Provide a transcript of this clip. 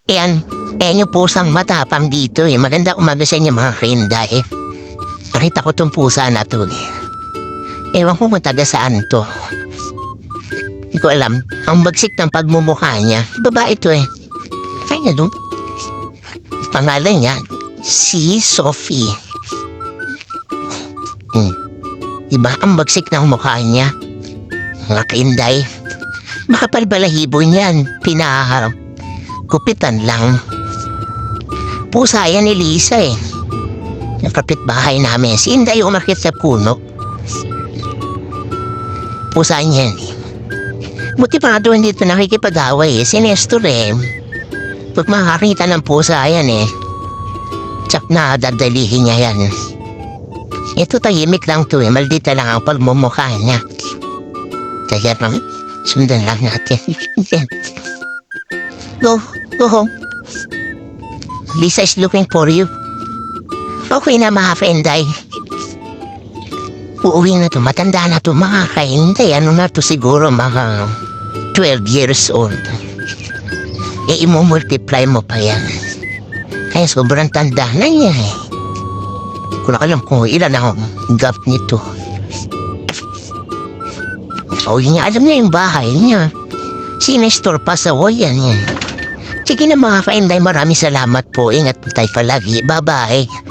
Yan, yung pusang matapang dito eh. Maganda umaga sa inyo mga kainday. Nakita ko tong pusa na to eh. Ewan ko kung taga saan to. Hindi ko alam. Ang bagsik ng pagmumukha niya. Babae to eh. Kaya doon. Pangalan niya, si Sophie. Diba ang bagsik ng mukha niya? Mga kainday. Makapal-balahibo niyan. Pinaharap. Kupitan lang. Pusa yan ni Lisa eh. Yung kapitbahay namin. Si Inday umakit sa puno. Pusa niyan eh. Buti pa nga doon dito nakikipag-away eh. Si Nestor eh. Pag makakita ng pusa yan eh. Tsak na dadalihin niya yan. Ito tahimik lang to eh. Maldita lang ang pagmumukha niya. Kaya naman, sundan lang natin. Go home. Lisa is looking for you. Okay na mga kainday. Uuwi na to. Matanda na to mga kainday. Ano na to siguro mga 12 years old. Imumultiply mo pa yan. Kaya sobrang tanda na niya eh. Kung alam kung ilan ang gap nito. So yun niya, alam niya yung bahay niya. Si Nestor pa sa yan. Sige na mga kainday, maraming salamat po. Ingat po tayo palagi. Bye-bye.